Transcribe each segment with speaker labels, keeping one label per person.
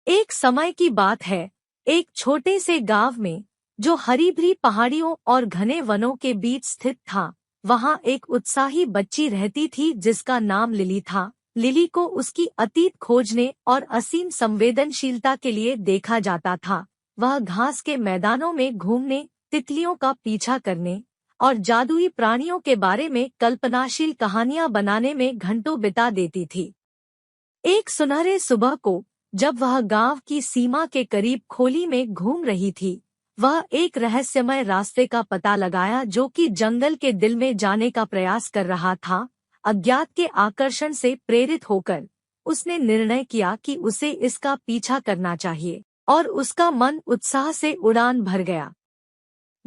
Speaker 1: एक समय की बात है, एक छोटे से गांव में, जो हरी भरी पहाड़ियों और घने वनों के बीच स्थित था, वहां एक उत्साही बच्ची रहती थी जिसका नाम लिली था। लिली को उसकी अतीत खोजने और असीम संवेदनशीलता के लिए देखा जाता था। वह घास के मैदानों में घूमने, तितलियों का पीछा करने और जादुई प्राणियों के बारे में कल्पनाशील कहानियां बनाने में घंटों बिता देती थी। एक सुनहरे सुबह को, जब वह गांव की सीमा के करीब खोली में घूम रही थी, वह एक रहस्यमय रास्ते का पता लगाया जो कि जंगल के दिल में जाने का प्रयास कर रहा था। अज्ञात के आकर्षण से प्रेरित होकर उसने निर्णय किया कि उसे इसका पीछा करना चाहिए, और उसका मन उत्साह से उड़ान भर गया।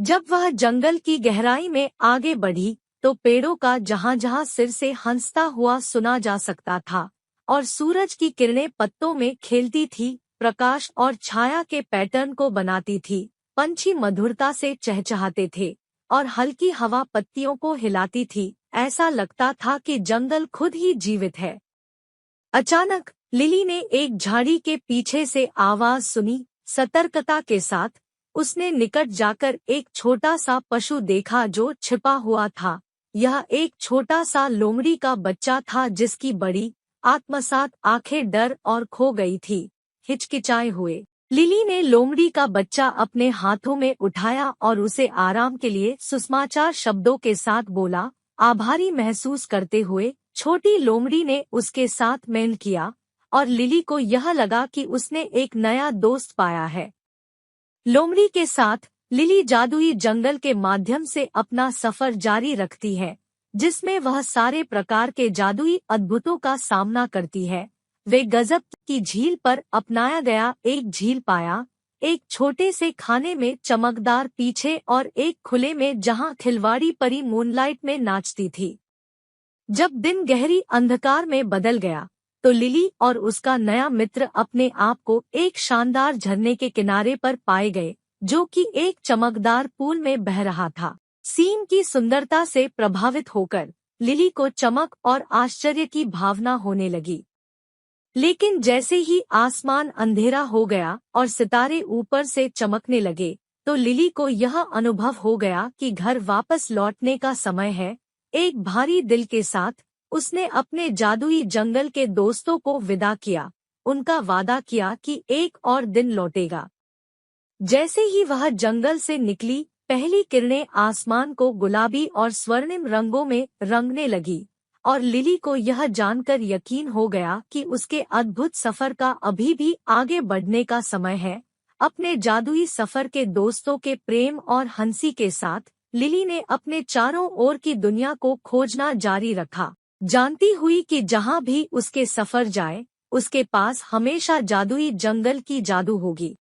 Speaker 1: जब वह जंगल की गहराई में आगे बढ़ी, तो पेड़ों का जहां-जहां सिर से हंसता हुआ सुना जा सकता था, और सूरज की किरणें पत्तों में खेलती थी, प्रकाश और छाया के पैटर्न को बनाती थी। पंछी मधुरता से चहचहाते थे, और हल्की हवा पत्तियों को हिलाती थी। ऐसा लगता था कि जंगल खुद ही जीवित है। अचानक लिली ने एक झाड़ी के पीछे से आवाज सुनी। सतर्कता के साथ उसने निकट जाकर एक छोटा सा पशु देखा जो छिपा हुआ था। यह एक छोटा सा लोमड़ी का बच्चा था जिसकी बड़ी आत्मसात आंखें डर और खो गई थी। हिचकिचाए हुए लिली ने लोमड़ी का बच्चा अपने हाथों में उठाया और उसे आराम के लिए सुसमाचार शब्दों के साथ बोला। आभारी महसूस करते हुए छोटी लोमड़ी ने उसके साथ मेल किया, और लिली को यह लगा कि उसने एक नया दोस्त पाया है। लोमड़ी के साथ लिली जादुई जंगल के माध्यम से अपना सफर जारी रखती है, जिसमें वह सारे प्रकार के जादुई अद्भुतों का सामना करती है। वे गजब की झील पर अपनाया गया एक झील पाया, एक छोटे से खाने में चमकदार पीछे और एक खुले में जहां खिलवाड़ी परी मूनलाइट में नाचती थी। जब दिन गहरी अंधकार में बदल गया, तो लिली और उसका नया मित्र अपने आप को एक शानदार झरने के किनारे पर पाए गए, जो कि एक चमकदार पूल में बह रहा था। सीन की सुंदरता से प्रभावित होकर लिली को चमक और आश्चर्य की भावना होने लगी। लेकिन जैसे ही आसमान अंधेरा हो गया और सितारे ऊपर से चमकने लगे, तो लिली को यह अनुभव हो गया कि घर वापस लौटने का समय है। एक भारी दिल के साथ उसने अपने जादुई जंगल के दोस्तों को विदा किया, उनका वादा किया कि एक और दिन लौटेगा। जैसे ही वह जंगल से निकली, पहली किरणें आसमान को गुलाबी और स्वर्णिम रंगों में रंगने लगी, और लिली को यह जानकर यकीन हो गया कि उसके अद्भुत सफर का अभी भी आगे बढ़ने का समय है। अपने जादुई सफर के दोस्तों के प्रेम और हंसी के साथ लिली ने अपने चारों ओर की दुनिया को खोजना जारी रखा, जानती हुई कि जहां भी उसके सफर जाए, उसके पास हमेशा जादुई जंगल की जादू होगी।